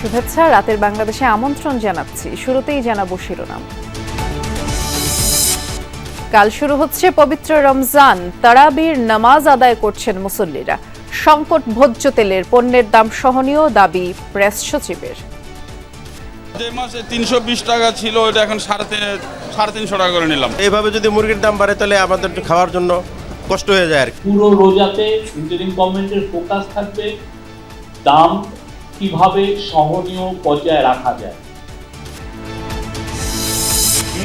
শুভেচ্ছা। রাতের বাংলাদেশে আমন্ত্রণ জানাচ্ছি। শুরুতেই জানাবো শিরোনাম। কাল শুরু হচ্ছে পবিত্র রমজান। তারাবির নামাজ আদায় করছেন মুসল্লিরা। সংকট ভোজ্য তেলের পণ্যের দাম সহনীয় দাবি প্রেস সচিবের। যে মাসে ৩২০ টাকা ছিল ওটা এখন ৩৫০ টাকা করে নিলাম। এইভাবে যদি মুরগির দাম বাড়ে তাহলে আমাদের খাওয়ার জন্য কষ্ট হয়ে যায় আর কি। পুরো রোজাতে ইন্টারিম গভর্নমেন্টের ফোকাস থাকবে দাম কিভাবে সহনীয় পর্যায়ে রাখা যায়।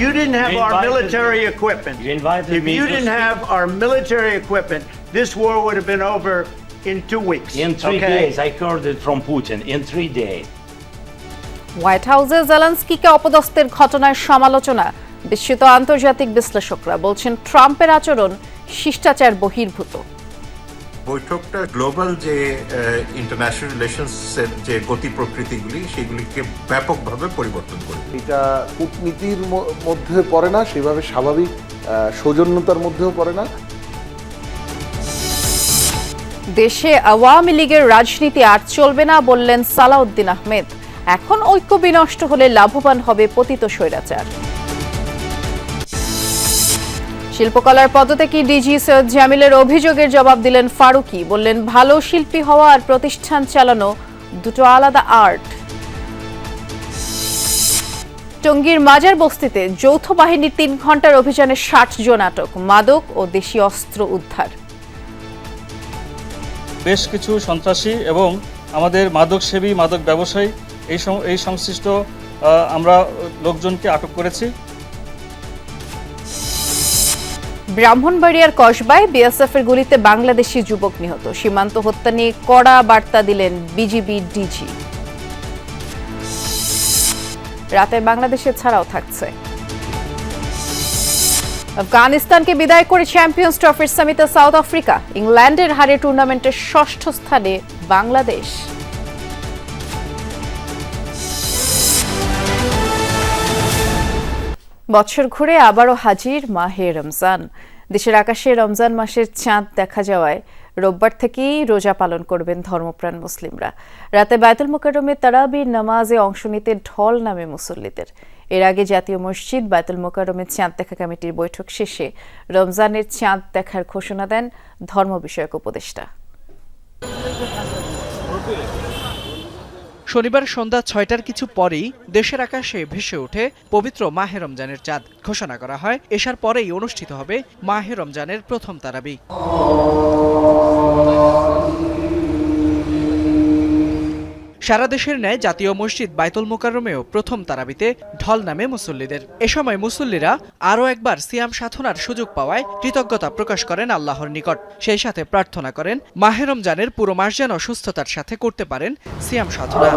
You didn't have our military equipment. If you didn't have our military equipment, this war would have been over in 2 weeks. In 3 days, I heard it from Putin. In 3 days. White হাউসে জেলেনস্কিকে অপদস্থের ঘটনার সমালোচনা। বিস্মিত আন্তর্জাতিক বিশ্লেষকরা বলছেন ট্রাম্পের আচরণ শিষ্টাচার বহির্ভূত। বৈঠকটা গ্লোবাল যে ইন্টারন্যাশনাল রিলেশনসের যে গতি প্রকৃতিগুলি সেগুলিকে ব্যাপকভাবে পরিবর্তন করে। এটা কূটনীতির মধ্যে পড়ে না, সেভাবে স্বাভাবিক সৌজন্যতার মধ্যেও পড়ে না। দেশে আওয়ামী লীগের রাজনীতি আর চলবে না বললেন সালাউদ্দিন আহমেদ। এখন ঐক্য বিনষ্ট হলে লাভবান হবে পতিত স্বৈরাচার। শিল্পকলার পদত্যাগী ডিজি সৈয়দ জামিলের অভিযোগের জবাব দিলেন ফারুকী। বললেন, ভালো শিল্পী হওয়া আর প্রতিষ্ঠান চালানো দুটো আলাদা আর্ট। টঙ্গীর মাজার বস্তিতে যৌথ বাহিনীর ৩ ঘণ্টার অভিযানে ৬০ জন আটক। মাদক ও দেশীয় অস্ত্র উদ্ধার। বেশ কিছু সন্ত্রাসী এবং আমাদের মাদক সেবী, মাদক ব্যবসায়ী এই সংশ্লিষ্ট আমরা লোকজনকে আটক করেছি। ব্রাহ্মণবাড়িয়ার কসবায় বিএসএফের গুলিতে বাংলাদেশি যুবক নিহত। সীমান্ত হত্যা নিয়ে কড়া বার্তা দিলেন বিজিবি ডিজি। রাতে বাংলাদেশে ছাড়াও থাকছে আফগানিস্তানকে বিদায় করে চ্যাম্পিয়ন্স ট্রফির সেমিতে সাউথ আফ্রিকা। ইংল্যান্ডের হারে টুর্নামেন্টের ৬ষ্ঠ স্থানে বাংলাদেশ। বছর ঘুরে আবারও হাজির মাহে রমজান। দেশের আকাশে রমজান মাসের চাঁদ দেখা যাওয়ায় রোববার থেকেই রোজা পালন করবেন ধর্মপ্রাণ মুসলিমরা। রাতে বায়তুল মোকাররমে তারাবির নামাজে অংশ নিতে ঢল নামে মুসল্লিদের। এর আগে জাতীয় মসজিদ বায়তুল মোকাররমের চাঁদ দেখা কমিটির বৈঠক শেষে রমজানের চাঁদ দেখার ঘোষণা দেন ধর্ম বিষয়ক উপদেষ্টা। শনিবার সন্ধ্যা ৬টার কিছু পরেই দেশের আকাশে ভেসে ওঠে পবিত্র মাহে রমজানের চাঁদ। ঘোষণা করা হয় এশার পরেই অনুষ্ঠিত হবে মাহে রমজানের প্রথম তারাবি। সারা দেশের ন্যায় জাতীয় মসজিদ বায়তুল মোকাররমেও প্রথম তারাবিতে ঢল নামে মুসল্লিদের। এ সময় মুসল্লিরা আরও একবার সিয়াম সাধনার সুযোগ পাওয়ায় কৃতজ্ঞতা প্রকাশ করেন আল্লাহর নিকট। সেই সাথে প্রার্থনা করেন মাহে রমজানের পুরো মাস যেন সুস্থতার সাথে করতে পারেন সিয়াম সাধনা।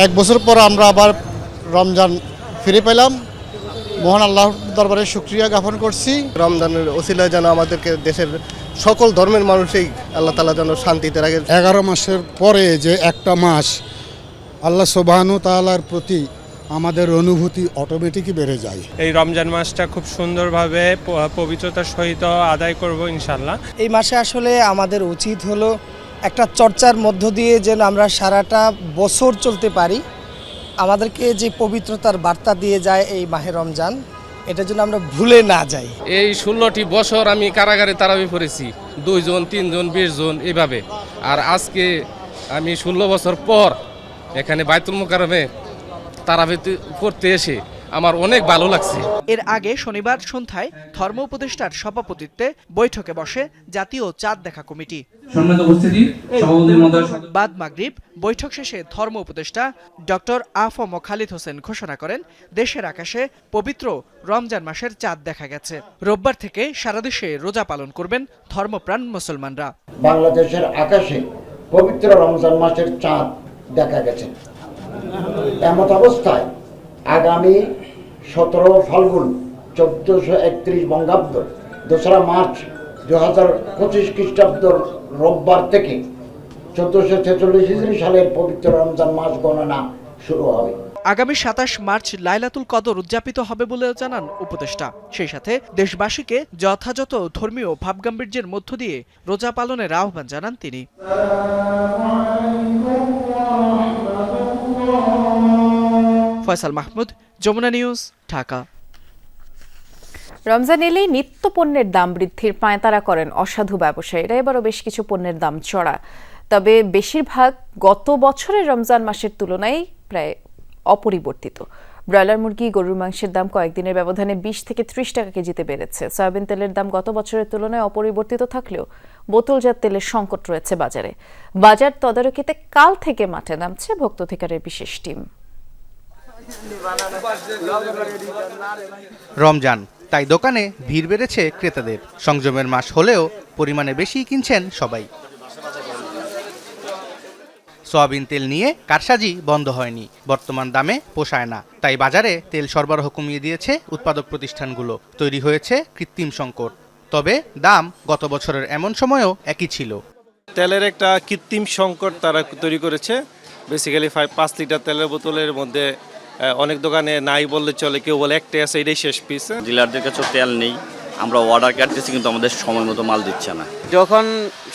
1 বছর পর আমরা আবার রমজান ফিরে পেলাম। মহান আল্লাহর দরবারে শুকরিয়া জ্ঞাপন করছি। রমজানের ওসিলায় যেন আমাদেরকে দেশের সকল ধর্মের মানুষই আল্লাহ তাআলা যেন শান্তিতে রাখে। 11 মাসের পরে যে একটা মাস, আল্লাহ সুবহানাহু তাআলার প্রতি আমাদের অনুভূতি অটোমেটিকই বেড়ে যায়। এই রমজান মাসটা খুব সুন্দরভাবে পবিত্রতার সহিত আদায় করব ইনশাআল্লাহ। এই মাসে আসলে আমাদের উচিত হলো একটা চর্চার মধ্য দিয়ে যেন আমরা সারাটা বছর চলতে পারি। আমাদেরকে যে পবিত্রতার বার্তা দিয়ে যায় এই মাহে রমজান, এটা যেন আমরা ভুলে না যাই। এই 16টি বছর আমি কারাগারে তারাবি পড়েছি, 2 জন 3 জন 20 জন এভাবে। আর আজকে আমি 16 বছর পর এখানে বায়তুল মোকাররমে তারাবি পড়তে এসে আমার অনেক ভালো লাগছে। এর আগে শনিবার সন্ধ্যায় ধর্ম উপদেষ্টার সভাপতিত্বে বৈঠকে বসে জাতীয় চাঁদ দেখা কমিটি। বাদ মাগরিব বৈঠক শেষে ধর্ম উপদেষ্টা ডক্টর আফম খালিদ হোসেন ঘোষণা করেন, দেশের আকাশে পবিত্র রমজান মাসের চাঁদ দেখা গেছে। রোববার থেকে সারা দেশে রোজা পালন করবেন ধর্মপ্রাণ মুসলমানরা। বাংলাদেশের আকাশে পবিত্র রমজান মাসের চাঁদ দেখা গেছে। এমত অবস্থায় আগামী 17 ফাল্গুন 1431 বঙ্গাব্দ 2রা মার্চ 2025 খ্রিস্টাব্দ রোববার থেকে 1446 হিজরি সালের পবিত্র রমজান মাস গণনা শুরু হবে। আগামী 27 মার্চ লাইলাতুল কদর উদযাপিত হবে বলে জানান উপদেষ্টা। সেই সাথে দেশবাসীকে যথাযথ ধর্মীয় ভাবগাম্ভীর্যের মধ্য দিয়ে রোজা পালনের আহ্বান জানান তিনি। ফয়সাল মাহমুদ, যমুনা নিউজ, ঢাকা। রমজান এলেই নিত্য পণ্যের দাম বৃদ্ধির পাঁয়তারা করেন অসাধু ব্যবসায়ীরা। এবারও বেশ কিছু পণ্যের দাম চড়া, তবে বেশিরভাগ গত বছরের রমজান মাসের তুলনায় প্রায় অপরিবর্তিত। ব্রয়লার মুরগি, গরুর মাংসের দাম কয়েকদিনের ব্যবধানে 20 থেকে 30 টাকা কেজিতে বেড়েছে। সয়াবিন তেলের দাম গত বছরের তুলনায় অপরিবর্তিত থাকলেও বোতলজাত তেলের সংকট রয়েছে বাজারে। বাজার তদারকিতে কাল থেকে মাঠে নামছে ভোক্তা অধিকারের বিশেষ টিম। রমজান, তাই দোকানে ভিড় বেড়েছে ক্রেতাদের। সংযমের মাস হলেও পরিমাণে বেশি কিনছেন সবাই। সয়াবিন তেল নিয়ে কারসাজি বন্ধ হয়নি, বর্তমান দামে পোষায় না, তাই বাজারে তেল সরবরাহ কমিয়ে দিয়েছে উৎপাদক প্রতিষ্ঠানগুলো। তৈরি হয়েছে কৃত্রিম সংকট। তবে দাম গত বছরের এমন সময়েও একই ছিল। তেলের একটা কৃত্রিম সংকট তারা তৈরি করেছে। বেসিক্যালি 5 লিটার তেলের বোতলের মধ্যে অনেক দোকানে নাই বললে চলে, কেউ বলে একটাই আছে, এটাই শেষ পিস। ডিলারদের কাছে তেল নেই, আমরা অর্ডার কাটতেছি কিন্তু আমাদের সময় মতো মাল দিচ্ছে না। যখন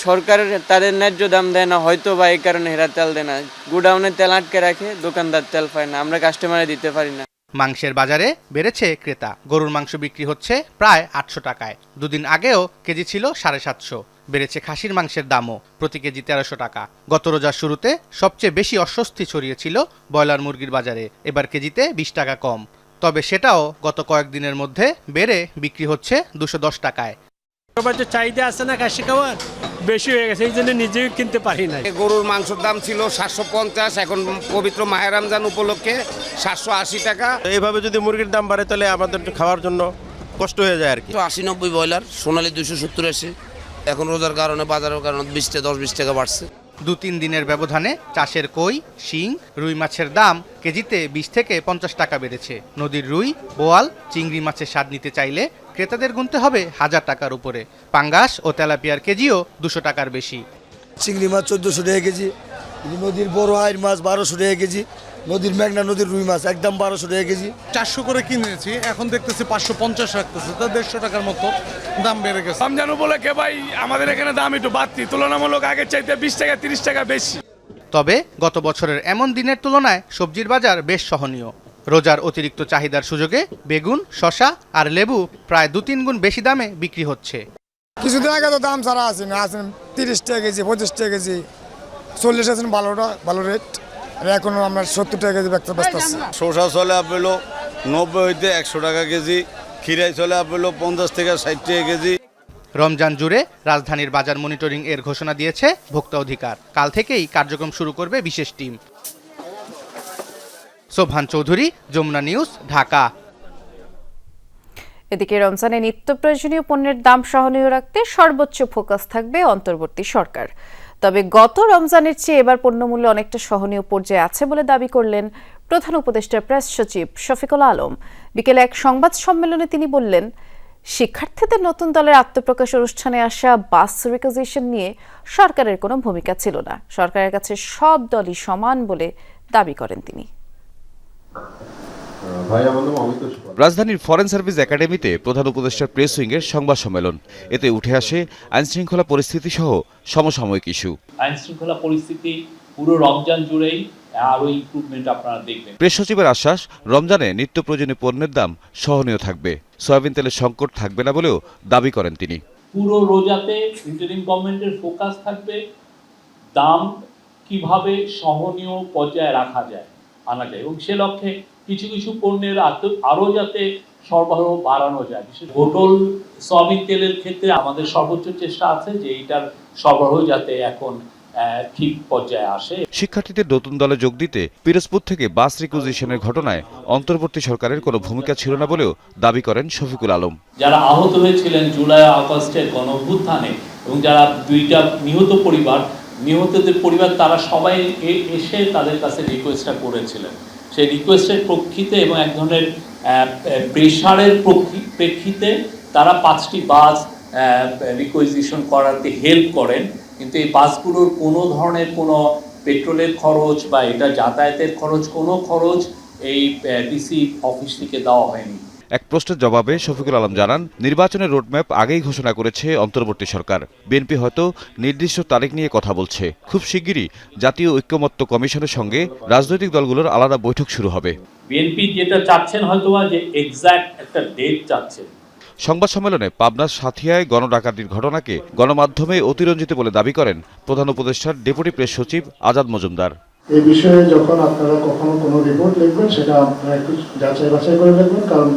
সরকার তাদের ন্যায্য দাম দেয় না, হয়তো বা এই কারণে হেরা তেল দেয় না, গোডাউনে তেল আটকে রাখে, দোকানদার তেল পায় না, আমরা কাস্টমারে দিতে পারি না। মাংসের বাজারে বেড়েছে ক্রেতা। গরুর মাংস বিক্রি হচ্ছে প্রায় 800 টাকায়। দুদিন আগেও কেজি ছিল 750। বেড়েছে খাসির মাংসের দামও, প্রতি কেজি 1300 টাকা। গত রোজার শুরুতে সবচেয়ে বেশি অস্বস্তি ছড়িয়েছিল ব্রয়লার মুরগির বাজারে। এবার কেজিতে 20 টাকা কম, তবে সেটাও গত কয়েকদিনের মধ্যে বেড়ে বিক্রি হচ্ছে 210 টাকায়। সবার যে চাহিদা আছে না খাসি খাওয়ার, বেশি হয়ে গেছে, এই জন্য নিজেও কিনতে পারি না। গরুর মাংসের দাম ছিল 750, এখন পবিত্র মাহে রমজান উপলক্ষে 780 টাকা। এইভাবে যদি মুরগির দাম বাড়ে তাহলে আমাদের খাওয়ার জন্য কষ্ট হয়ে যায় আর কি। 80-90 ব্রয়লার, সোনালী 270 আসে। এখন রোজার কারণে বাজারের কারণে 10-20 টাকা বাড়ছে। 2-3 দিনের ব্যবধানে চাষের কই, শিং, রুই মাছের দাম কেজিতে 20 থেকে 50 টাকা বেড়েছে। নদীর রুই, বোয়াল, চিংড়ি মাছের স্বাদ নিতে চাইলে ক্রেতাদের গুনতে হবে 1000 টাকার উপরে। পাঙ্গাস ও তেলাপিয়ার কেজিও 200 টাকার বেশি। চিংড়ি মাছ 1400 টাকা কেজি, নদীর বড় আইর মাছ 1200 টাকা কেজি, নদীর মেঘনা নদীর রুই মাছ একদম 1200 টাকা কেজি। 400 করে কিনেছি, এখন দেখতেছি 550 রাখতেছে, তা 150 টাকার মতো দাম বেড়ে গেছে। রমজান উপলক্ষে ভাই আমাদের এখানে দাম একটু বাড়তি, তুলনামূলক আগের চাইতে 20 টাকা 30 টাকা বেশি। তবে গত বছরের এমন দিনের তুলনায় সবজির বাজার বেশ সহনীয়। রোজার অতিরিক্ত চাহিদার সুযোগে বেগুন, শসা আর লেবু প্রায় 2-3 গুণ বেশি দামে বিক্রি হচ্ছে। কিছুদিন আগে তো দাম ছাড়া আছে না, আছেন 30 টাকা কেজি, 25 টাকা কেজি, 40 আছেন ভালো রেট। আর এখনো আমরা 70 টাকা কেজি ব্যস্ত আছি। শসা চলে আপেলো 90 হইতে 100 টাকা কেজি, খিরাই চলে আপেলো 50 থেকে 60 টাকা কেজি। রমজান জুড়ে রাজধানীর বাজার মনিটরিং এর ঘোষণা দিয়েছে ভোক্তা অধিকার। কাল থেকেই কার্যক্রম শুরু করবে বিশেষ টিম। সোবহান চৌধুরী, যমুনা নিউজ, ঢাকা। এদিকে রমজানে নিত্য প্রয়োজনীয় পণ্যের দাম সহনীয় রাখতে সর্বোচ্চ ফোকাস থাকবে অন্তর্বর্তী সরকার। তবে গত রমজানের চেয়ে এবার পণ্যমূল্য অনেকটা সহনীয় পর্যায়ে আছে বলে দাবি করলেন প্রধান উপদেষ্টা প্রেস সচিব শফিকুল আলম। বিকেলে এক সংবাদ সম্মেলনে তিনি বললেন, শিক্ষার্থীদের নতুন দলের আত্মপ্রকাশ অনুষ্ঠানে আসা বাস রিকুইজিশন নিয়ে সরকারের কোনো ভূমিকা ছিল না। সরকারের কাছে সব দলই সমান বলে দাবি করেন তিনি। রাজধানীর ফরেন সার্ভিস একাডেমিতে প্রধান উপদেষ্টার প্রেস উইংয়ের সংবাদ সম্মেলন। এতে উঠে আসে আইনশৃঙ্খলা পরিস্থিতি সহ সমসাময়িক ইস্যু। আইনশৃঙ্খলা পরিস্থিতি পুরো রমজান জুড়েই আরো ইমপ্রুভমেন্ট আপনারা দেখবেন। প্রেস সচিবের আশ্বাস, রমজানে নিত্য প্রয়োজনীয় পণ্যের দাম সহনীয় থাকবে, সয়াবিন তেলের সংকট থাকবে না বলেও দাবি করেন তিনি। পুরো রোজাতে ইন্টারিম গভর্নমেন্টের ফোকাস থাকবে দাম কিভাবে সহনীয় পর্যায়ে রাখা যায়, আনা যায়, এবং সে লক্ষ্যে কিছু কিছু পণ্যের আরও যাতে সরবরাহ বাড়ানো যায়। বিশেষ বোতল সয়াবিন তেলের ক্ষেত্রে আমাদের সর্বোচ্চ চেষ্টা আছে যে এটার সরবরাহ যাতে এখন ঠিক পর্যায়ে আসে। শিক্ষার্থীদের নতুন দলে যোগ দিতে পিরোজপুর থেকে বাস রিকুইজিশনের ঘটনায় অন্তর্বর্তী সরকারের কোনো ভূমিকা ছিল না বলেও দাবি করেন শফিকুল আলম। যারা আহত হয়েছিলেন জুলাই আগস্টের গণঅভ্যুত্থানে এবং যারা 2টা নিহতদের পরিবার তারা সবাই এসে তাদের কাছে রিকোয়েস্টটা করেছিলেন। সেই রিকোয়েস্টের প্রেক্ষিতে এবং এক ধরনের প্রেশারের প্রেক্ষিতে তারা 5টি বাস রিকুইজিশন করাতে হেল্প করেন, কিন্তু এই বাসগুলোর কোনো ধরনের কোনো পেট্রোলের খরচ বা এটা যাতায়াতের খরচ কোনো খরচ এই ডিসি অফিস থেকে দেওয়া হয়নি। এক প্রশ্নের জবাবে শফিকুল আলম জানান, নির্বাচনের রোডম্যাপ আগেই ঘোষণা করেছে অন্তর্বর্তী সরকার। বিএনপি হয়তো নির্দিষ্ট তারিখ নিয়ে কথা বলছে। খুব শিগগিরই জাতীয় ঐক্যমত্য কমিশনের সঙ্গে রাজনৈতিক দলগুলোর আলাদা বৈঠক শুরু হবে। বিএনপি যেটা চাচ্ছেন হয়তোবা যে এক্সাক্ট একটা ডেট চাচ্ছেন। সংবাদ সম্মেলনে পাবনার সাথিয়ায় গণডাকাতির ঘটনাকে গণমাধ্যমে অতিরঞ্জিত বলে দাবি করেন প্রধান উপদেষ্টার ডেপুটি প্রেস সচিব আজাদ মজুমদার। এই বিষয়ে যখন আপনারা কখনো কোনো রিপোর্ট লিখবেন সেটা আপনারা একটু যাচাই বাছাই করে লিখবেন, কারণ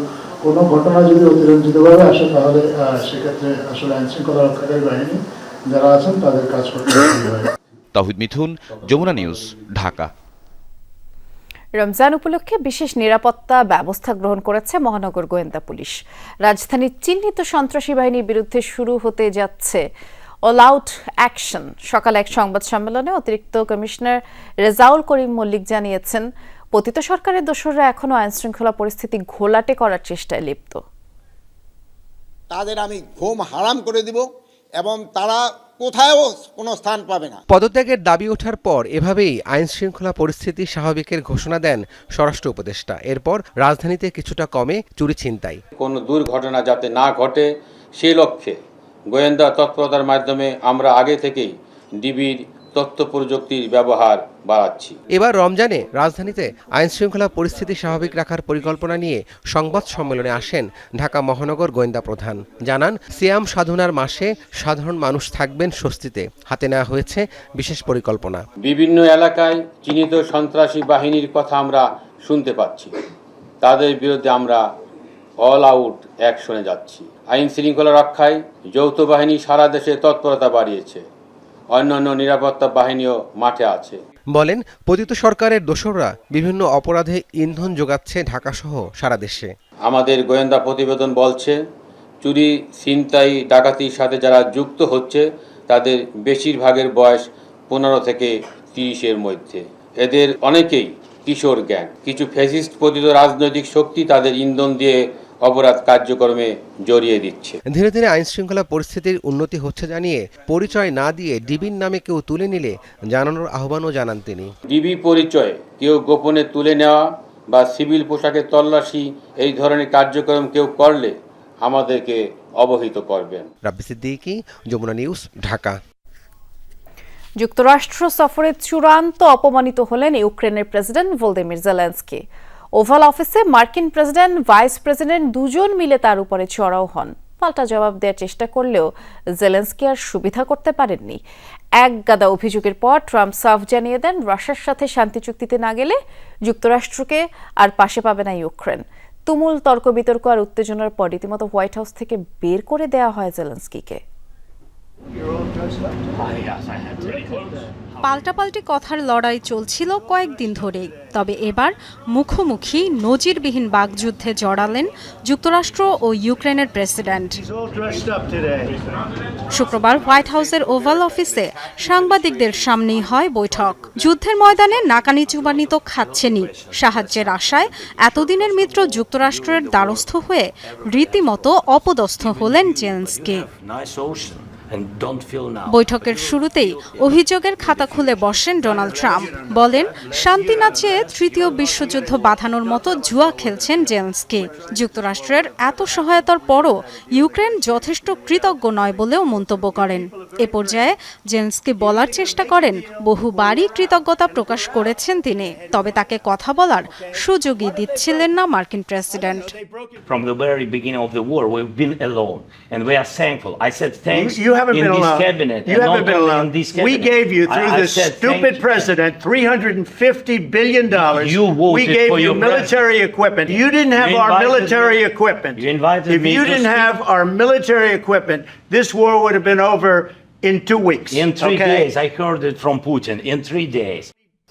কোনো ঘটনা যদি অতিরঞ্জিতভাবে আসে তাহলে সেক্ষেত্রে আসলে আইনশৃঙ্খলা রক্ষাকারী বাহিনী যারা আছেন তাদের কাজ করতে হয়। তাহিদ মিথুন, যমুনা নিউজ, ঢাকা। রমজান উপলক্ষে বিশেষ নিরাপত্তা ব্যবস্থা গ্রহণ করেছে মহানগর গোয়েন্দা পুলিশ। রাজধানীর চিহ্নিত সন্ত্রাসী বাহিনীর বিরুদ্ধে শুরু হতে যাচ্ছে অল আউট অ্যাকশন। সকালে এক সংবাদ সম্মেলনে অতিরিক্ত কমিশনার রেজাউল করিম মল্লিক জানিয়েছেন, পতিত সরকারের দোসররা এখনো আইনশৃঙ্খলা পরিস্থিতি ঘোলাটে করার চেষ্টায় লিপ্ত। তাদের আমি ঘুম হারাম করে দিব এবং তারা কোথাও কোনো স্থান পাবে না। পদত্যাগের দাবি ওঠার পর এভাবেই আইন শৃঙ্খলা পরিস্থিতি স্বাভাবিকের ঘোষণা দেন স্বরাষ্ট্র উপদেষ্টা। এরপর রাজধানীতে কিছুটা কমে চুরি ছিনতাই। কোনো দুর্ঘটনা যাতে না ঘটে সেই লক্ষ্যে গোয়েন্দা তৎপরতার মাধ্যমে আমরা আগে থেকেই ডিবির তথ্য প্রযুক্তির ব্যবহার বাড়াচ্ছি। এবার রমজানে রাজধানীতে আইন শৃঙ্খলা পরিস্থিতি স্বাভাবিক রাখার পরিকল্পনা নিয়ে সংবাদ সম্মেলনে আসেন ঢাকা মহানগর গোয়েন্দা প্রধান। জানান, সিয়াম সাধনার মাসে সাধারণ মানুষ থাকবেন স্বস্তিতে। হাতে নেওয়া হয়েছে বিশেষ পরিকল্পনা। বিভিন্ন এলাকায় চিহ্নিত সন্ত্রাসী বাহিনীর কথা আমরা শুনতে পাচ্ছি। তাদের বিরুদ্ধে আমরা অল আউট অ্যাকশনে যাচ্ছি। আইন শৃঙ্খলা রক্ষায় যৌথ বাহিনী সারা দেশে তৎপরতা বাড়িয়েছে। অন্যান্য নিরাপত্তা বাহিনীও মাঠে আছে। বলেন, পতিত সরকারের দোসররা বিভিন্ন অপরাধে ইন্ধন যোগাচ্ছে ঢাকাসহ সারা দেশে। আমাদের গোয়েন্দা প্রতিবেদন বলছে, চুরি, ছিনতাই, ডাকাতির সাথে যারা যুক্ত হচ্ছে তাদের বেশিরভাগের বয়স 15 থেকে 30-এর মধ্যে। এদের অনেকেই কিশোর গ্যাং। কিছু ফ্যাসিস্ট পতিত রাজনৈতিক শক্তি তাদের ইন্ধন দিয়ে অপরাধ কার্যক্রমে জড়িয়ে দিচ্ছে। ধীরে ধীরে আইন শৃঙ্খলা পরিস্থিতির উন্নতি হচ্ছে জানিয়ে পরিচয় না দিয়ে ডিবির নামে কেউ তুলে নিলে জানানোর আহ্বানও জানান তিনি। ডিবি পরিচয় কেউ গোপনে তুলে নেওয়া বা সিভিল পোশাকে তল্লাশি এই ধরনের কার্যক্রম কেউ করলে আমাদেরকে অবহিত করবেন। রাব্বি সিদ্দিকী, যমুনা নিউজ, ঢাকা। যুক্তরাষ্ট্র সফরে চূড়ান্ত অপমানিত হলেন ইউক্রেনের প্রেসিডেন্ট ভলোদিমির জেলেনস্কি। ওভাল অফিসে মার্কিন প্রেসিডেন্ট, ভাইস প্রেসিডেন্ট দুজন মিলে তার উপরে চড়াও হন। পাল্টা জবাব দেওয়ার চেষ্টা করলেও জেলেনস্কি আর সুবিধা করতে পারেননি। এক গাদা অভিযোগের পর ট্রাম্প সাফ জানিয়ে দেন, রাশিয়ার সাথে শান্তি চুক্তিতে না গেলে যুক্তরাষ্ট্রকে আর পাশে পাবে না ইউক্রেন। তুমুল তর্ক বিতর্ক আর উত্তেজনার পর রীতিমতো হোয়াইট হাউস থেকে বের করে দেওয়া হয় জেলেনস্কিকে। পাল্টাপাল্টি কথার লড়াই চলছিল কয়েকদিন ধরেই। তবে এবার মুখোমুখি নজিরবিহীন বাগযুদ্ধে জড়ালেন যুক্তরাষ্ট্র ও ইউক্রেনের প্রেসিডেন্ট। শুক্রবার হোয়াইট হাউসের ওভাল অফিসে সাংবাদিকদের সামনেই হয় বৈঠক। যুদ্ধের ময়দানে নাকানি চুবানি তো খাচ্ছেনই, সাহায্যের আশায় এতদিনের মিত্র যুক্তরাষ্ট্রের দ্বারস্থ হয়ে রীতিমতো অপদস্থ হলেন জেলেনস্কি। বৈঠকের শুরুতেই অভিযোগের খাতা খুলে বসেন ডোনাল্ড ট্রাম্প। বলেন, শান্তি না চেয়ে তৃতীয় বিশ্বযুদ্ধ বাঁধানোর মতো জুয়া খেলছেন জেলেনস্কি। যুক্তরাষ্ট্রের এত সহায়তার পরও ইউক্রেন যথেষ্ট কৃতজ্ঞ নয় বলেও মন্তব্য করেন। এ পর্যায়ে জেলেনস্কি বলার চেষ্টা করেন, বহুবারই কৃতজ্ঞতা প্রকাশ করেছেন তিনি, তবে তাকে কথা বলার সুযোগই দিচ্ছিলেন না মার্কিন president. From the very beginning of the war, we've been alone, and we are thankful. I said thanks. You haven't in been this alone. cabinet. You haven't been alone. We gave you, through this stupid president, $350 billion. You voted we gave for you your military equipment. You didn't have our military equipment. You invited if me you to didn't speak. have our military equipment, this war would have been over in 2 weeks. In 3 days, I heard it from Putin. In 3 days.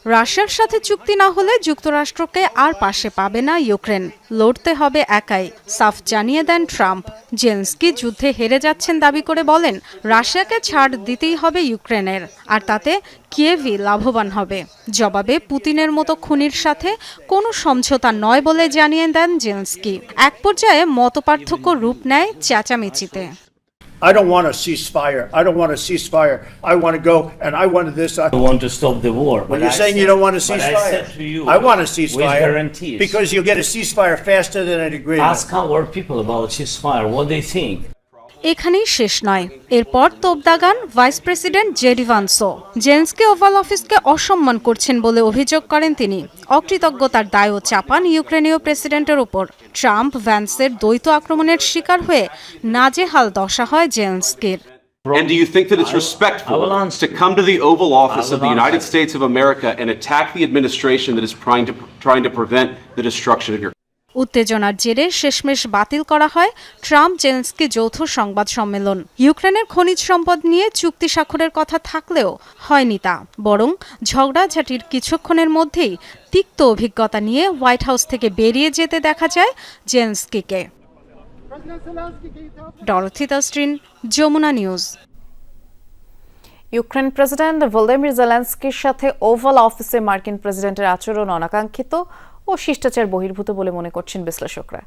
রাশিয়ার সাথে চুক্তি না হলে যুক্তরাষ্ট্রকে আর পাশে পাবে না Ukraine, লড়তে হবে একাই, সাফ জানিয়ে দেন ট্রাম্প। জেলেনস্কি যুদ্ধে হেরে যাচ্ছেন দাবি করে বলেন, রাশিয়াকে ছাড় দিতেই হবে ইউক্রেনের, আর তাতে কিয়েভই লাভবান হবে। জবাবে পুতিনের মতো খুনির সাথে কোনো সমঝোতা নয় বলে জানিয়ে দেন জেলেনস্কি। এক পর্যায়ে মতপার্থক্য রূপ নেয় চেঁচামেচিতে। I don't want a ceasefire. I don't want a ceasefire. I want to go and I wanted this. I want to stop the war. Well, you're saying you don't want a ceasefire. I said to you, I want a ceasefire. with guarantees. Because you'll get a ceasefire faster than an agreement. Ask our people about ceasefire, what they think. এখানেই শেষ নয়, এরপর তোপ দাগান vice president JD ভান্সও। Zelensky oval অফিসকে অসম্মান করছেন বলে অভিযোগ করেন তিনি। অকৃতজ্ঞতার দায়ও চাপান ইউক্রেনীয় প্রেসিডেন্টের উপর। ট্রাম্প ভ্যান্সের দ্বৈত আক্রমণের শিকার হয়ে নাজেহাল দশা হয় জেলেনস্কির। And do you think that it's respectful to come to the Oval Office of the United States of America and attack the administration that is trying to prevent the destruction of your উত্তেজনার জেরে শেষমেশ বাতিল করা হয় Trump Zelensky যৌথ সংবাদ সম্মেলন। ইউক্রেনের খনিজ সম্পদ নিয়ে চুক্তি স্বাক্ষরের কথা থাকলেও হয়নি তা, বরং ঝগড়াঝাটির কিছুক্ষণের মধ্যেই তিক্ত অভিজ্ঞতা নিয়ে হোয়াইট হাউস থেকে বেরিয়ে যেতে দেখা যায় জেলেনস্কিকে। ডরথি তাস্ট্রিন, Jamuna news. Ukraine president Volodymyr জেলেনস্কির সাথে ওভাল অফিসে মার্কিন প্রেসিডেন্টের আচরণ অনাকাঙ্ক্ষিত ও শিষ্টাচার বহির্ভূত বলে মনে করছেন বিশ্লেষকরা।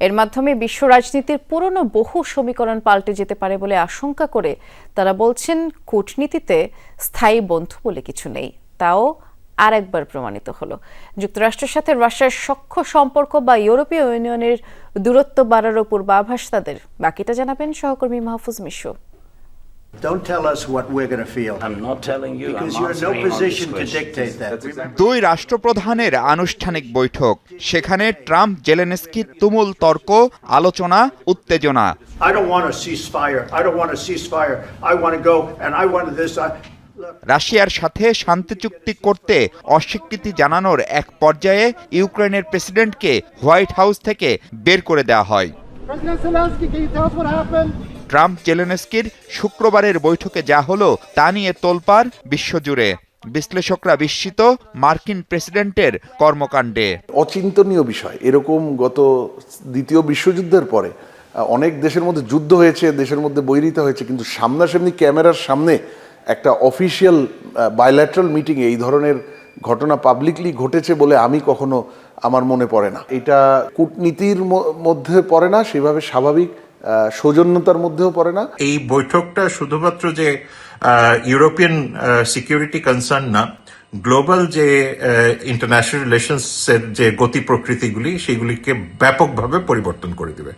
এর মাধ্যমে বিশ্ব রাজনীতির পুরনো বহু সমীকরণ পাল্টে যেতে পারে বলে আশঙ্কা করে তারা বলছেন, কূটনীতিতে স্থায়ী বন্ধু বলে কিছু নেই। তাও আরেকবার প্রমাণিত হলো। যুক্তরাষ্ট্রের সাথে রাশিয়ার সখ্য সম্পর্ক বা ইউরোপীয় ইউনিয়নের দূরত্ব বাড়ারও পূর্বাভাস তাদের। বাকিটা জানাবেন সহকর্মী Mahfuz Mishu. Don't tell us what we're going to feel. I'm not telling you. Because I'm you're in no answering on this position to question. dictate that. দুই রাষ্ট্রপ্রধানের আনুষ্ঠানিক বৈঠক, সেখানে ট্রাম্প জেলেনস্কি তুমুল তর্ক, আলোচনা, উত্তেজনা। I don't want a ceasefire. I don't want a ceasefire. I want to go and I want this. রাশিয়ার সাথে শান্তি চুক্তি করতে অস্বীকৃতি জানানোর এক পর্যায়ে ইউক্রেনের প্রেসিডেন্টকে হোয়াইট হাউস থেকে বের করে দেওয়া হয়। ট্রাম্প জেলেনস্কির শুক্রবারের বৈঠকে যা হলো তা নিয়ে তোলপাড় বিশ্বজুড়ে। বিশ্লেষকরা বিস্মিত মার্কিন প্রেসিডেন্টের কর্মকাণ্ডে। অচিন্তনীয় বিষয়, এরকম গত দ্বিতীয় বিশ্বযুদ্ধের পরে অনেক দেশের মধ্যে যুদ্ধ হয়েছে, দেশের মধ্যে বৈরিতা হয়েছে, কিন্তু সামনাসামনি ক্যামেরার সামনে একটা অফিসিয়াল বাইল্যাটারাল মিটিংয়ে এই ধরনের ঘটনা পাবলিকলি ঘটেছে বলে আমি কখনো আমার মনে পড়ে না। এটা কূটনীতির মধ্যে পড়ে না, সেভাবে স্বাভাবিক সৌজন্যতার মধ্যেও পড়ে না। এই বৈঠকটা শুধুমাত্র যে ইউরোপিয়ান সিকিউরিটি কনসার্ন না, গ্লোবাল যে ইন্টারন্যাশনাল রিলেশনসের যে গতি প্রকৃতিগুলি সেগুলিকে ব্যাপকভাবে পরিবর্তন করে দেবে।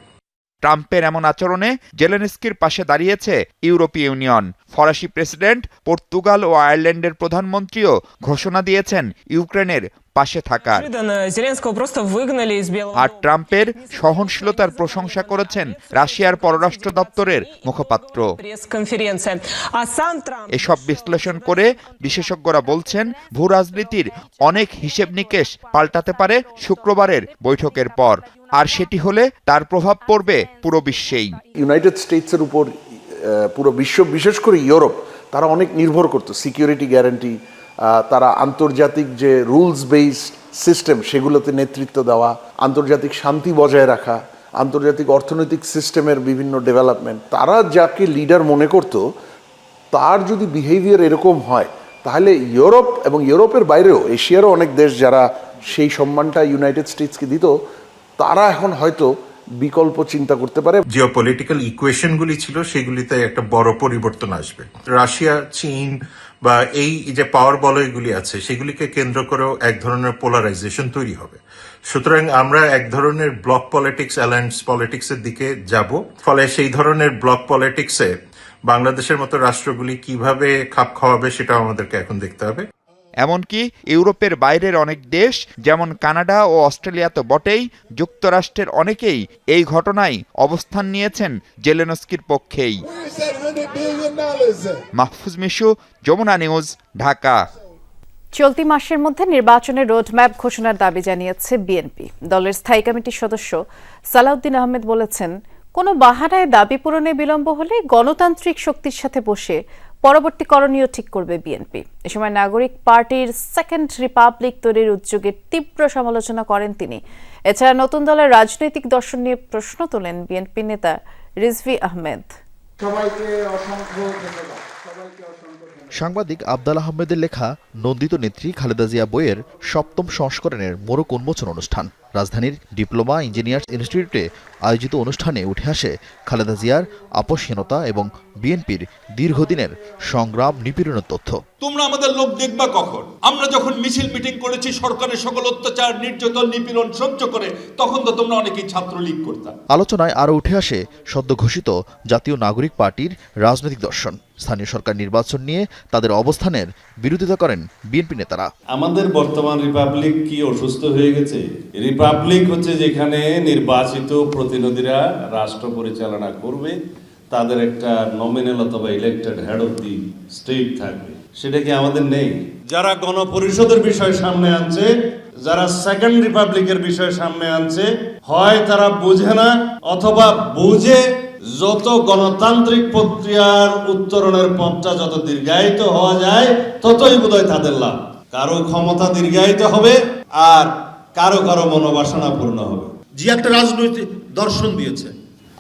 ট্রাম্পের এমন আচরণে জেলেনস্কির পাশে দাঁড়িয়েছে ইউরোপীয় ইউনিয়ন। ফরাসি প্রেসিডেন্ট, পর্তুগাল ও আয়ারল্যান্ডের প্রধানমন্ত্রীও ঘোষণা দিয়েছেন ইউক্রেনের পাশে থাকার। আর ট্রাম্পের সহনশীলতার প্রশংসা করেছেন রাশিয়ার পররাষ্ট্র দপ্তরের মুখপাত্র। এসব বিশ্লেষণ করে বিশেষজ্ঞরা বলছেন, ভূরাজনীতির অনেক হিসেব নিকেশ পাল্টাতে পারে শুক্রবারের বৈঠকের পর, আর সেটি হলে তার প্রভাব পড়বে পুরো বিশ্বেই। ইউনাইটেড স্টেটসের উপর পুরো বিশ্ব, বিশেষ করে ইউরোপ, তারা অনেক নির্ভর করতো সিকিউরিটি গ্যারান্টি, তারা আন্তর্জাতিক যে রুলস বেসড সিস্টেম সেগুলোতে নেতৃত্ব দেওয়া, আন্তর্জাতিক শান্তি বজায় রাখা, আন্তর্জাতিক অর্থনৈতিক সিস্টেমের বিভিন্ন ডেভেলপমেন্ট। তারা যাকে লিডার মনে করত, তার যদি বিহেভিয়ার এরকম হয়, তাহলে ইউরোপ এবং ইউরোপের বাইরেও এশিয়ারও অনেক দেশ যারা সেই সম্মানটা ইউনাইটেড স্টেটসকে দিত, তারা এখন হয়তো বিকল্প চিন্তা করতে পারে। জিওপলিটিক্যাল ইকুয়েশনগুলি ছিল, সেগুলিতে একটা বড় পরিবর্তন আসবে। রাশিয়া, চীন বা এই যে পাওয়ার বলয়গুলি আছে সেগুলিকে কেন্দ্র করেও এক ধরনের পোলারাইজেশন তৈরি হবে। সুতরাং আমরা এক ধরনের ব্লক পলিটিক্স, অ্যালায়েন্স পলিটিক্সের দিকে যাব। ফলে সেই ধরনের ব্লক পলিটিক্সে বাংলাদেশের মতো রাষ্ট্রগুলি কিভাবে খাপ খাওয়াবে সেটাও আমাদেরকে এখন দেখতে হবে। এমনকি ইউরোপের বাইরের অনেক দেশ যেমন কানাডা ও অস্ট্রেলিয়া তো বটেই, যুক্তরাষ্ট্রের অনেকেই এই ঘটনায় অবস্থান নিয়েছেন জেলেনস্কির পক্ষেই। মাহফুজ মিশু, যমুনা নিউজ, ঢাকা। চলতি মাসের মধ্যে নির্বাচনের রোডম্যাপ ঘোষণার দাবি জানিয়েছে বিএনপি। দলের স্থায়ী কমিটির সদস্য সালাউদ্দিন আহমেদ বলেছেন, কোনো বাহানায় দাবি পূরণে বিলম্ব হলে গণতান্ত্রিক শক্তির সাথে বসে পরবর্তী করণীয় ঠিক করবে বিএনপি। এ সময় নাগরিক পার্টির সেকেন্ড রিপাবলিক তৈরির উদ্যোগের তীব্র সমালোচনা করেন তিনি। এছাড়া নতুন দলের রাজনৈতিক দর্শন নিয়ে প্রশ্ন তোলেন বিএনপি নেতা রিজভী আহমেদ। সাংবাদিক আবদাল আহমেদের লেখা নন্দিত নেত্রী খালেদা জিয়া বইয়ের ৭ম সংস্করণের মোড়ক উন্মোচন অনুষ্ঠান রাজধানীর ডিপ্লোমা ইঞ্জিনিয়ার্স ইনস্টিটিউটে আয়োজিত অনুষ্ঠানে উঠে আসে খালেদা জিয়ার আপোষহীনতা এবং বিএনপির দীর্ঘদিনের সংগ্রাম নিপীড়নের তথ্য। তোমরা আমাদের লোক দেখবা কখন? আমরা যখন মিছিল মিটিং করেছি সরকারের সকল অত্যাচার নির্যাতন নিপীড়ন সহ্য করে, তখন তো তোমরা অনেকেই ছাত্রলীগ করতাম। আলোচনায় আরও উঠে আসে সদ্য ঘোষিত জাতীয় নাগরিক পার্টির রাজনৈতিক দর্শন। স্থানীয় সরকার নির্বাচন নিয়ে তাদের অবস্থানের বিরোধিতা করেন বিএনপি নেতারা। আমাদের বর্তমান রিপাবলিক কি অসুস্থ হয়ে গেছে? রিপাবলিক হচ্ছে যেখানে নির্বাচিত প্রতিনিধিরা রাষ্ট্র পরিচালনা করবে, তাদের একটা নমিনাল অথবা elected head of the state থাকবে। সেটা কি আমাদের নেই? যারা গণপরিষদের বিষয় সামনে আনছে, যারা সেকেন্ড রিপাবলিকের বিষয় সামনে আনছে, হয় তারা বুঝে না অথবা বুঝে যত গণতান্ত্রিক প্রক্রিয়ার উত্তরণের পথটা যত দীর্ঘায়িত হওয়া যায় ততই বোধহয় তাদের লাভ। কারো ক্ষমতা দীর্ঘায়িত হবে আর কারো কারো মনোবাসনা পূর্ণ হবে। যে একটা রাজনৈতিক দর্শন দিয়েছে,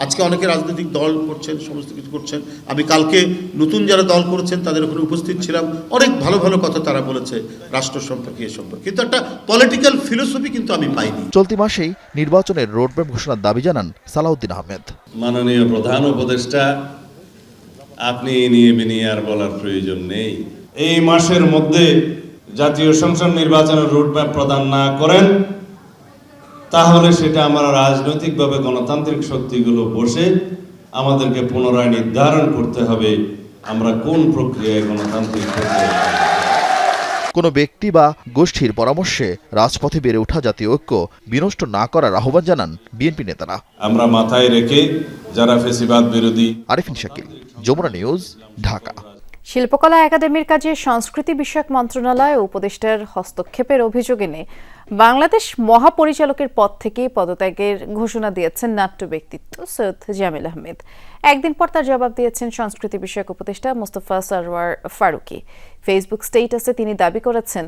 আজকে অনেকে রাজনৈতিক দল করছেন, সমস্ত কিছু করছেন। আমি কালকে নতুন যারা দল করেছেন তাদের ওখানে উপস্থিত ছিলাম, অনেক ভালো ভালো কথা তারা বলেছে রাষ্ট্র সম্পর্কে, এ সম্পর্কে, কিন্তু একটা পলিটিক্যাল ফিলোসফি কিন্তু আমি পাইনি। চলতি মাসেই নির্বাচনের রোডম্যাপ ঘোষণার দাবি জানান সালাউদ্দিন আহমেদ। মাননীয় প্রধান উপদেষ্টা, আপনি নিয়ে বিনিয়ে আর বলার প্রয়োজন নেই। এই মাসের মধ্যে জাতীয় সংসদ নির্বাচনের রোডম্যাপ প্রদান না করেন, তাহলে সেটা আমরা রাজনৈতিকভাবে গণতান্ত্রিক শক্তিগুলো বসে আমাদেরকে পুনরায় নির্ধারণ করতে হবে আমরা কোন প্রক্রিয়ায় গণতান্ত্রিক প্রক্রিয়া। কোনো ব্যক্তি বা গোষ্ঠীর পরামর্শে রাজপথে বেড়ে ওঠা জাতীয় ঐক্য বিনষ্ট না করার আহ্বান জানান বিএনপি নেতারা। আমরা মাথায় রেখে যারা ফ্যাসিবাদ বিরোধী। আরিফিন শাকিল, যমুনা নিউজ, ঢাকা। শিল্পকলা একাডেমির কাজে সংস্কৃতি বিষয়ক মন্ত্রণালয় ও উপদেষ্টার হস্তক্ষেপের অভিযোগ এনে বাংলাদেশ মহাপরিচালকের পদ থেকে পদত্যাগের ঘোষণা দিয়েছেন নাট্য ব্যক্তিত্ব সৈয়দ জামিল আহমেদ। একদিন পর তার জবাব দিয়েছেন সংস্কৃতি বিষয়ক উপদেষ্টা মোস্তফা সরওয়ার ফারুকী। ফেসবুক স্ট্যাটাসে তিনি দাবি করেছেন,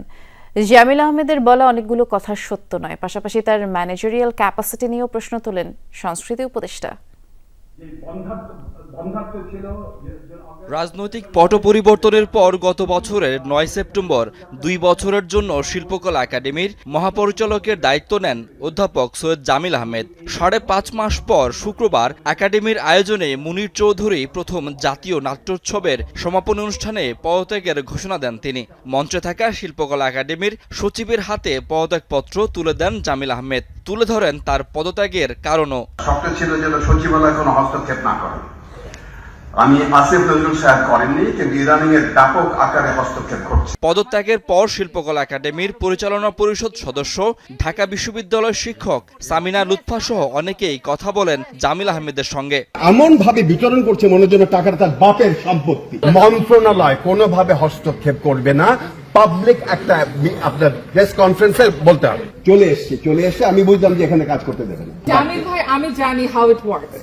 জামিল আহমেদের বলা অনেকগুলো কথা সত্য নয়। পাশাপাশি তার ম্যানেজারিয়াল ক্যাপাসিটি নিয়েও প্রশ্ন তোলেন সংস্কৃতি উপদেষ্টা। রাজনৈতিক পট পরিবর্তনের পর গত বছরের ৯ সেপ্টেম্বর ২ বছরের জন্য শিল্পকলা একাডেমির মহাপরিচালকের দায়িত্ব নেন অধ্যাপক সৈয়দ জামিল আহমেদ। ৫.৫ মাস পর শুক্রবার একাডেমির আয়োজনে মুনির চৌধুরী প্রথম জাতীয় নাট্যোৎসবের সমাপনী অনুষ্ঠানে পদত্যাগের ঘোষণা দেন তিনি। মঞ্চে থাকা শিল্পকলা একাডেমির সচিবের হাতে পদত্যাগপত্র তুলে দেন জামিল আহমেদ। তুলে ধরেন তার পদত্যাগের কারণও। শর্ত ছিল যে সচিবালয় কোনো হস্তক্ষেপ না করে। আমি আসিফ নজরুল সাহেব করেননি, কিন্তু ইদানিং এর ব্যাপক আকারে হস্তক্ষেপ করছে। পদত্যাগের পর শিল্পকলা একাডেমির পরিচালনা পরিষদ সদস্য, ঢাকা বিশ্ববিদ্যালয়ের শিক্ষক সামিনা লুৎফা সহ অনেকেই কথা বলেন জামিল আহমেদের সঙ্গে। এমন ভাবে বিতরণ করছে মনে হচ্ছে টাকাটা তার বাপের সম্পত্তি। মন্ত্রণালয় কোনোভাবে হস্তক্ষেপ করবে না। পাবলিক একটা আপনার প্রেস কনফারেন্সে বলতে হবে চলে এসছে আমি বুঝলাম যে এখানে কাজ করতে দেবেন। জামিল ভাই, আমি জানি how it works.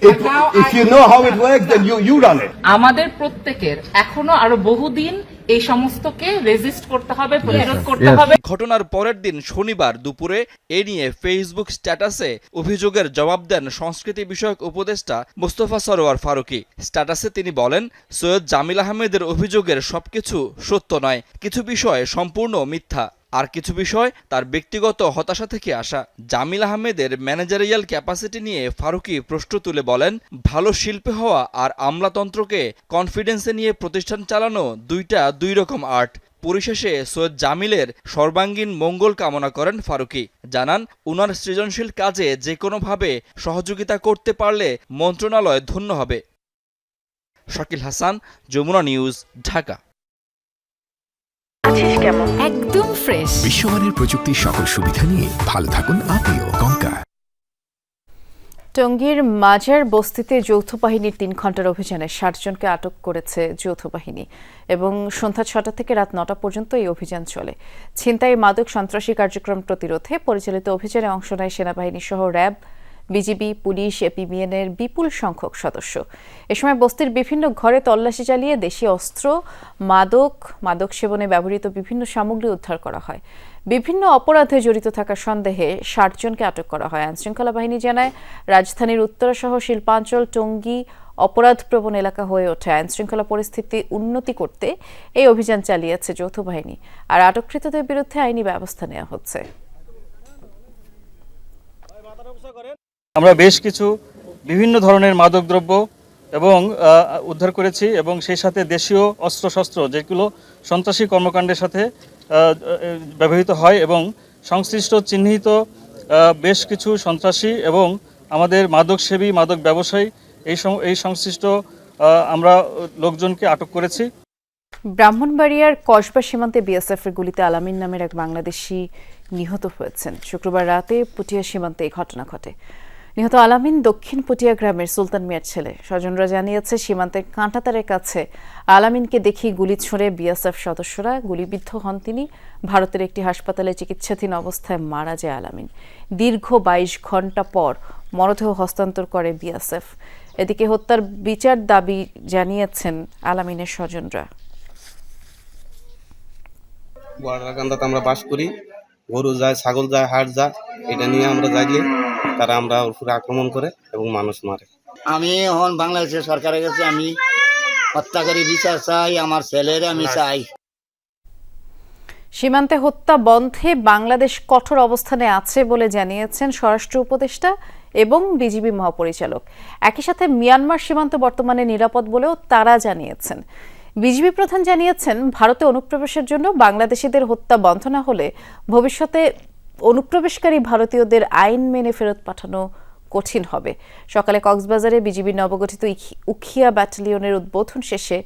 If you know how it works then you run it. আমাদের প্রত্যেকের এখনো আরো বহুদিন এই সমস্তকে রেজিস্ট করতে হবে, প্রতিরোধ করতে হবে। ঘটনার পরের দিন শনিবার দুপুরে এ নিয়ে ফেসবুক স্ট্যাটাসে অভিযোগের জবাব দেন সংস্কৃতি বিষয়ক উপদেষ্টা মোস্তফা সরওয়ার ফারুকী। স্ট্যাটাসে তিনি বলেন, সৈয়দ জামিল আহমেদের অভিযোগের সবকিছু সত্য নয়, কিছু বিষয় সম্পূর্ণ মিথ্যা, আর কিছু বিষয় তার ব্যক্তিগত হতাশা থেকে আসা। জামিল আহমেদের ম্যানেজারিয়াল ক্যাপাসিটি নিয়ে ফারুকী প্রশ্ন তুলে বলেন, ভালো শিল্পী হওয়া আর আমলাতন্ত্রকে কনফিডেন্সে নিয়ে প্রতিষ্ঠান চালানো দুই রকম আর্ট। পরিশেষে সৈয়দ জামিলের সর্বাঙ্গীন মঙ্গল কামনা করেন ফারুকী। জানান, উনার সৃজনশীল কাজে যে কোনোভাবে সহযোগিতা করতে পারলে মন্ত্রণালয় ধন্য হবে। শাকিল হাসান, যমুনা নিউজ, ঢাকা। একদম ফ্রেশ বিশ্বমানের প্রযুক্তির সকল সুবিধা নিয়ে ভালো থাকুন আপনিও। কঙ্কা। টঙ্গীর মাজার বস্তিতে যৌথ বাহিনীর ৩ ঘণ্টার অভিযানে ৬০ জনকে আটক করেছে যৌথ বাহিনী এবং সন্ধ্যা ৬টা থেকে রাত ৯টা পর্যন্ত এই অভিযান চলে। ছিনতাই, মাদক, সন্ত্রাসী কার্যক্রম প্রতিরোধে পরিচালিত অভিযানে অংশ নেয় সেনাবাহিনী সহ র্যাব, বিজিবি, পুলিশ, এপিবিএনের বিপুল সংখ্যক সদস্য। এ সময় বস্তির বিভিন্ন ঘরে তল্লাশি চালিয়ে দেশীয় অস্ত্র, মাদক সেবনে ব্যবহৃত বিভিন্ন সামগ্রী উদ্ধার করা হয়। বিভিন্ন অপরাধে জড়িত থাকার সন্দেহে ৬০ জনকে আটক করা হয়। আইনশৃঙ্খলা বাহিনী জানায়, রাজধানীর উত্তরাসহ শিল্পাঞ্চল টঙ্গী অপরাধপ্রবণ এলাকা হয়ে ওঠে। আইনশৃঙ্খলা পরিস্থিতি উন্নতি করতে এই অভিযান চালিয়েছে যৌথ বাহিনী, আর আটককৃতদের বিরুদ্ধে আইনি ব্যবস্থা নেওয়া হচ্ছে। আমরা বেশ কিছু বিভিন্ন ধরনের মাদকদ্রব্য এবং উদ্ধার করেছি এবং সেই সাথে দেশীয় অস্ত্রশস্ত্র যেগুলো সন্ত্রাসী কর্মকাণ্ডের সাথে ব্যবহৃত হয় এবং সংশ্লিষ্ট চিহ্নিত বেশ কিছু সন্ত্রাসী এবং আমাদের মাদকসেবী মাদক ব্যবসায়ী এই সংশ্লিষ্ট আমরা লোকজনকে আটক করেছি। ব্রাহ্মণবাড়িয়ার কসবা সীমান্তে বিএসএফের গুলিতে আলামিন নামের এক বাংলাদেশি নিহত হয়েছেন। শুক্রবার রাতে পুটিয়া সীমান্তে এই ঘটনা ঘটে। নিহত আলামিন দক্ষিণ পুটিয়া গ্রামের সুলতান মিয়ার ছেলে। স্বজনরা জানিয়েছে সীমান্তের কাঁটাতারের কাছে আলামিনকে দেখি গুলি ছুঁড়ে বিএসএফ সদস্যরা গুলিবিদ্ধ হন তিনি। ভারতের একটি হাসপাতালে চিকিৎসাধীন অবস্থায় মারা যায় আলামিন। দীর্ঘ 22 ঘণ্টা পর মরদেহ হস্তান্তর করে বিএসএফ। এদিকে হত্যার বিচার দাবি জানিয়েছেন আলামিনের স্বজনরা। বর্ডারকান্দাতে আমরা বাস করি, গরু যায়, ছাগল যায়, হাট যায়, এটা নিয়ে আমরা যাইলে তারা আমরা উপরে আক্রমণ করে এবং মানুষ মারে। আমি এখন বাংলাদেশের সরকারের কাছে আমি হত্যাকারী বিচার চাই, আমার ছেলের আমি চাই। সীমান্তে হত্যা বন্ধে বাংলাদেশ কঠোর অবস্থানে আছে বলে জানিয়েছেন স্বরাষ্ট্র উপদেষ্টা এবং বিজিবি মহাপরিচালক। একই সাথে মিয়ানমার সীমান্ত বর্তমানে নিরাপদ বলেও তারা জানিয়েছেন। বিজিবি প্রধান জানিয়েছেন ভারতে অনুপ্রবেশের জন্য বাংলাদেশিদের হত্যা বন্ধ না হলে ভবিষ্যতে অনুপ্রবেশকারী ভারতীয়দের আইন মেনে ফেরত পাঠানো কঠিন হবে। সকালে কক্সবাজারে বিজিবি নবগঠিত উখিয়া ব্যাটালিয়নের উদ্বোধন শেষে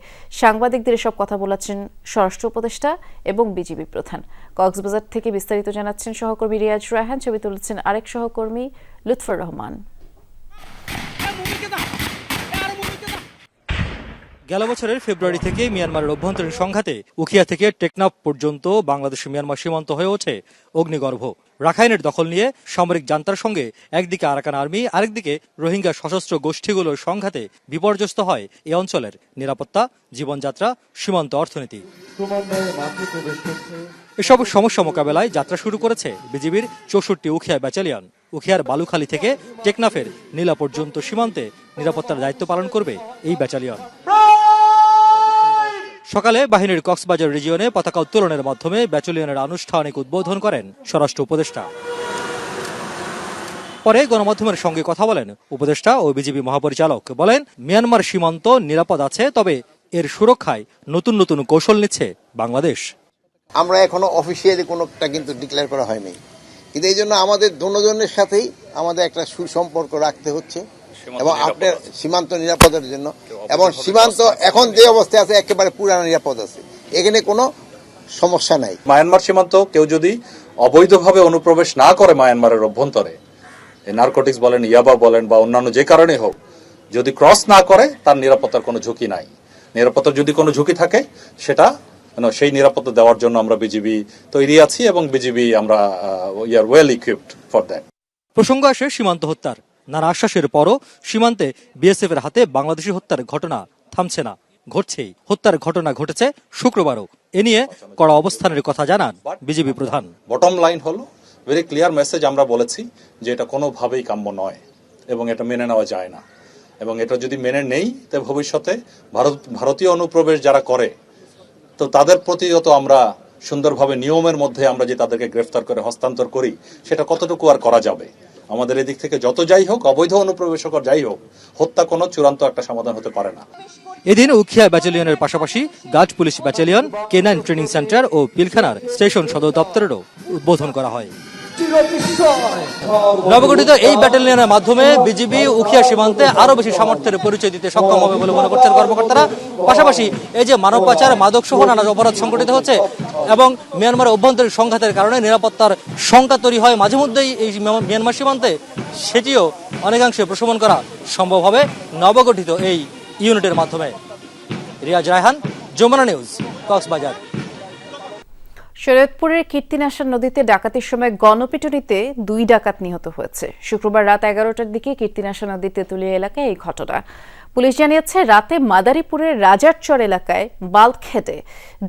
সাংবাদিকদের এসব কথা বলেছেন স্বরাষ্ট্র উপদেষ্টা এবং বিজিবি প্রধান। কক্সবাজার থেকে বিস্তারিত জানাচ্ছেন সহকর্মী রিয়াজ রায়হান, ছবি তুলেছেন আরেক সহকর্মী লুৎফর রহমান। গেল বছরের ফেব্রুয়ারি থেকে মিয়ানমারের অভ্যন্তরীণ সংঘাতে উখিয়া থেকে টেকনাফ পর্যন্ত বাংলাদেশ মিয়ানমার সীমান্ত হয়ে ওঠে অগ্নিগর্ভ। রাখাইনের দখল নিয়ে সামরিক জান্তার সঙ্গে একদিকে আরাকান আর্মি, আরেকদিকে রোহিঙ্গা সশস্ত্র গোষ্ঠীগুলোর সংঘাতে বিপর্যস্ত হয় এ অঞ্চলের নিরাপত্তা, জীবনযাত্রা, সীমান্ত অর্থনীতি। এসব সমস্যা মোকাবেলায় যাত্রা শুরু করেছে বিজিবির 64 উখিয়া ব্যাটালিয়ন। উখিয়ার বালুখালী থেকে টেকনাফের নীলা পর্যন্ত সীমান্তে নিরাপত্তার দায়িত্ব পালন করবে এই ব্যাটালিয়ন। সকালে বাহিনীর কক্সবাজার রিজিয়নে পতাকা উত্তোলনের মাধ্যমে ব্যাটালিয়নের আনুষ্ঠানিক উদ্বোধন করেন স্বরাষ্ট্র উপদেষ্টা। পরে গণমাধ্যমের সঙ্গে কথা বলেন উপদেষ্টা ও বিজিবি মহাপরিচালক। বলেন, মিয়ানমার সীমান্ত নিরাপদ আছে, তবে এর সুরক্ষায় নতুন নতুন কৌশল নিচ্ছে বাংলাদেশ। আমরা এখনো অফিসিয়ালি কোনোটা কিন্তু ডিক্লেয়ার করা হয়নি, কিন্তু এই জন্য আমাদের দুজনের সাথেই আমাদের একটা সুসম্পর্ক রাখতে হচ্ছে এবং আপনার সীমান্ত নিরাপদের জন্য। এবং সীমান্ত এখন যে অবস্থায় আছে একেবারে পুরানো নিরাপদ আছে, এখানে কোনো সমস্যা নাই। মায়ানমার সীমান্ত কেউ যদি অবৈধভাবে অনুপ্রবেশ না করে মায়ানমারের অভ্যন্তরে, নারকোটিক্স বলেন, ইয়াবা বলেন বা অন্যান্য যে কারণে হোক, যদি ক্রস না করে তার নিরাপত্তার কোনো ঝুঁকি নাই। নিরাপত্তার যদি কোনো ঝুঁকি থাকে সেটা সেই নিরাপত্তা দেওয়ার জন্য আমরা বিজিবি তৈরি আছি এবং বিজিবি আমরা we are well equipped for that. প্রসঙ্গ আসে সীমান্ত হত্যার। নানা আশ্বাসের পরও সীমান্তে বিএসএফ এর হাতে বাংলাদেশি হত্যার ঘটনা থামছে না, ঘটছেই। হত্যার ঘটনা ঘটেছে শুক্রবারও। এ নিয়ে কড়া অবস্থানের কথা জানান বিজিবি প্রধান। বটম লাইন হলো ভেরি ক্লিয়ার মেসেজ, আমরা বলেছি যে এটা কোনোভাবেই কাম্য নয় এবং এটা মেনে নেওয়া যায় না। এবং এটা যদি মেনে নেই তবে ভবিষ্যতে ভারতীয় অনুপ্রবেশ যারা করে তো তাদের প্রতি যত আমরা সুন্দরভাবে নিয়মের মধ্যে আমরা যে তাদেরকে গ্রেফতার করে হস্তান্তর করি সেটা কতটুকু আর করা যাবে। আমাদের এদিক থেকে যত যাই হোক, অবৈধ অনুপ্রবেশকর যাই হোক, হত্যা কোনো চূড়ান্ত একটা সমাধান হতে পারে না। এদিন উখিয়া ব্যাটালিয়নের পাশাপাশি guard police battalion, K9 training centre ও পিলখানার স্টেশন সদর দপ্তরেরও উদ্বোধন করা হয়। নবগঠিত এই ব্যাটালিয়নের মাধ্যমে বিজিবি উখিয়া সীমান্তে আরো বেশি সামর্থ্যের পরিচয় দিতে সক্ষম হবে বলে মনে করছেন কর্মকর্তারা। পাশাপাশি এই যে মানব পাচার, মাদক সহ নানা অপরাধ সংঘটিত হচ্ছে এবং মিয়ানমারের অভ্যন্তরীণ সংঘাতের কারণে নিরাপত্তার শঙ্কা তৈরি হয় মাঝে মধ্যেই এই মিয়ানমার সীমান্তে, সেটিও অনেকাংশে প্রশমন করা সম্ভব হবে নবগঠিত এই ইউনিটের মাধ্যমে। রিয়াজ রায়হান, যমুনা নিউজ, কক্সবাজার। শরীয়তপুরের কীর্তিনাশা নদীতে ডাকাতির সময় গণপিটুনিতে 2 ডাকাত নিহত হয়েছে। শুক্রবার রাত 11টার দিকে কীর্তিনাশা নদীর তেঁতুলিয়া এলাকায় এই ঘটনা। পুলিশ জানিয়েছে রাতে মাদারীপুরের রাজারচর এলাকায় বালখেটে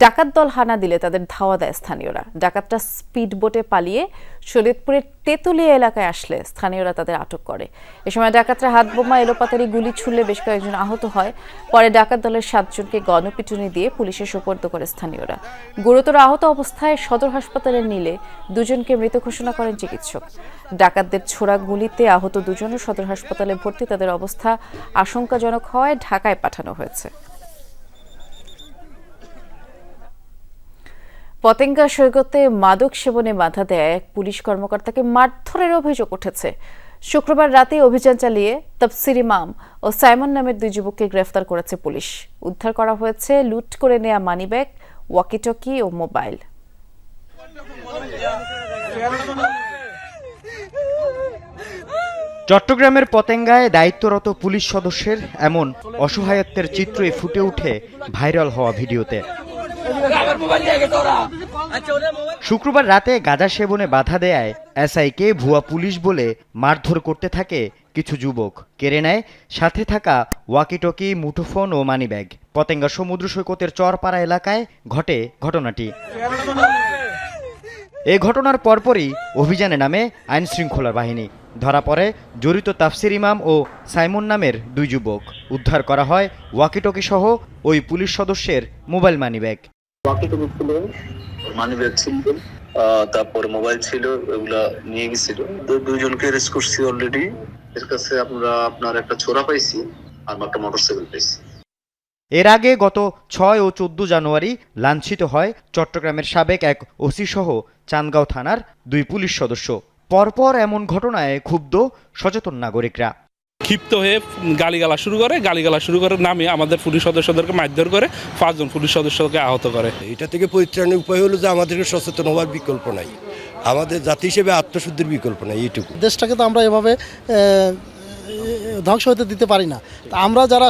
ডাকাত দল হানা দিলে তাদের ধাওয়া দেয় স্থানীয়রা। ডাকাতরা স্পিড বোটে পালিয়ে শরীয়তপুরের তেঁতুলিয়া এলাকায় আসলে স্থানীয়রা তাদের আটক করে। এ সময় ডাকাতরা হাত বোমা এলোপাতাড়ি গুলি ছুড়লে বেশ কয়েকজন আহত হয়। পরে ডাকাত দলের 7 জনকে গণপিটুনি দিয়ে পুলিশে সোপর্দ করে স্থানীয়রা। গুরুতর আহত অবস্থায় সদর হাসপাতালে নিলে 2 জনকে মৃত ঘোষণা করেন চিকিৎসক। ডাকাতদের ছোড়া গুলিতে আহত 2 জনও সদর হাসপাতালে ভর্তি। তাদের অবস্থা আশঙ্কাজনক হওয়ায় ঢাকায় পাঠানো হয়েছে। পতেঙ্গা সৈকতে মাদক সেবনে বাধা দেয় এক পুলিশ কর্মকর্তাকে মারধরের অভিযোগ উঠেছে। শুক্রবার রাতে অভিযান চালিয়ে তাফসির ইমাম ও সাইমন নামের 2 যুবককে গ্রেফতার করেছে পুলিশ। উদ্ধার করা হয়েছে লুট করে নেওয়া মানিব্যাগ, ওয়াকিটকি ও মোবাইল। চট্টগ্রামের পতেঙ্গায় দায়িত্বরত পুলিশ সদস্যের এমন অসহায়ত্বের চিত্রই ফুটে ওঠে ভাইরাল হওয়া ভিডিওতে। শুক্রবার রাতে গাঁজা সেবনে বাধা দেয় এসআইকে ভুয়া পুলিশ বলে মারধর করতে থাকে কিছু যুবক। কেড়ে নেয় সাথে থাকা ওয়াকিটকি, মুঠোফোন ও মানিব্যাগ। পতেঙ্গা সমুদ্র সৈকতের চরপাড়া এলাকায় ঘটে ঘটনাটি। এই ঘটনার পরপরই অভিযানে নামে আইন শৃঙ্খলা বাহিনী। ধরা পড়ে জড়িত তাফসির ইমাম ও সাইমন নামের 2 যুবক। উদ্ধার করা হয় ওয়াকিটকি সহ ওই পুলিশ সদস্যের মোবাইল মানিব্যাগ। ওয়াকিটকি ছিল, মানিব্যাগ ছিল, তারপর মোবাইল ছিল, এগুলা নিয়ে গেছিল। 2 জনকে অ্যারেস্ট করছি অলরেডি। এর কাছে আপনার একটা ছোরা পাইছি আর একটা মোটরসাইকেল পাইছি। এর আগে গত 6 ও 14 জানুয়ারি লাঞ্ছিত হয় চট্টগ্রামের সাবেক এক ওসি সহ চান্দগাঁও থানার 2 পুলিশ সদস্য। পরপর এমন ঘটনায় ক্ষুব্ধ সচেতন নাগরিকরা। ক্ষিপ্ত হয়ে গালিগালা শুরু করে নামে আমাদের পুলিশ সদস্যদেরকে মারধর করে 5 জন পুলিশ সদস্যকে আহত করে। এটা থেকে পরিত্রাণের উপায় হলো যে আমাদেরকে সচেতন হওয়ার বিকল্প নাই, আমাদের জাতি হিসেবে আত্মশুদ্ধির বিকল্প নাই। এইটুকু দেশটাকে তো আমরা এভাবে ধ্বংস হতে দিতে পারি না। আমরা যারা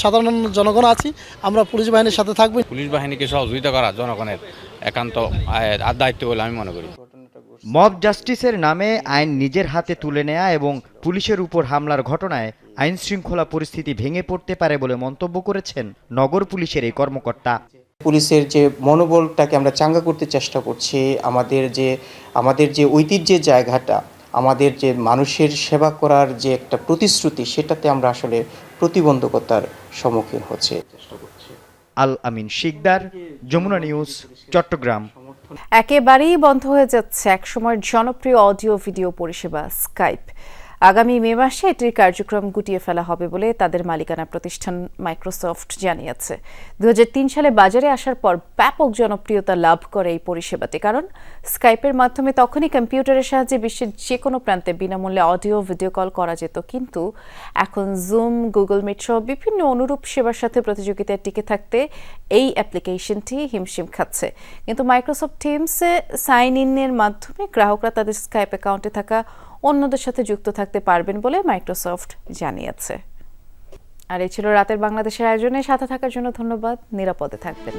সাধারণ জনগণ আছি, আমরা পুলিশ বাহিনীর সাথে থাকবো। পুলিশ বাহিনীকে সহযোগিতা করা জনগণের একান্ত দায়িত্ব বলে আমি মনে করি। মব জাস্টিসের নামে আইন নিজের হাতে তুলে নেয়া এবং পুলিশের উপর হামলার ঘটনায় আইন শৃঙ্খলা পরিস্থিতি ভেঙে পড়তে পারে বলে মন্তব্য করেছেন নগর পুলিশের এই কর্মকর্তা। পুলিশের যে মনোবলটাকে আমরা চাঙ্গা করতে চেষ্টা করছি, আমাদের যে ঐতিহ্যের জায়গাটা, আমাদের যে মানুষের সেবা করার যে একটা প্রতিশ্রুতি, সেটাতে আমরা আসলে প্রতিবন্ধকতার সম্মুখীন হচ্ছে চেষ্টা করছি। আল আমিন শিকদার, যমুনা নিউজ, চট্টগ্রাম। একেবারেই বন্ধ হয়ে যাচ্ছে একসময়ের জনপ্রিয় অডিও ভিডিও পরিষেবা স্কাইপ। আগামী মে মাসে এটির কার্যক্রম গুটিয়ে ফেলা হবে বলে তাদের মালিকানা প্রতিষ্ঠান মাইক্রোসফট জানিয়েছে। 2003 সালে বাজারে আসার পর ব্যাপক জনপ্রিয়তা লাভ করে এই পরিষেবাটি, কারণ স্কাইপের মাধ্যমে তখনই কম্পিউটারের সাহায্যে বিশ্বের যে কোনো প্রান্তে বিনামূল্যে অডিও ভিডিও কল করা যেত। কিন্তু এখন জুম, গুগল মিট সহ বিভিন্ন অনুরূপ সেবার সাথে প্রতিযোগিতায় টিকে থাকতে এই অ্যাপ্লিকেশনটি হিমশিম খাচ্ছে। কিন্তু মাইক্রোসফট টিমসে সাইন ইনের মাধ্যমে গ্রাহকরা তাদের স্কাইপ অ্যাকাউন্টে থাকা অন্যদের সাথে যুক্ত থাকতে পারবেন বলে মাইক্রোসফট জানিয়েছে। আর এই ছিল রাতের বাংলাদেশের আয়োজনে। সাথে থাকার জন্য ধন্যবাদ। নিরাপদে থাকবেন।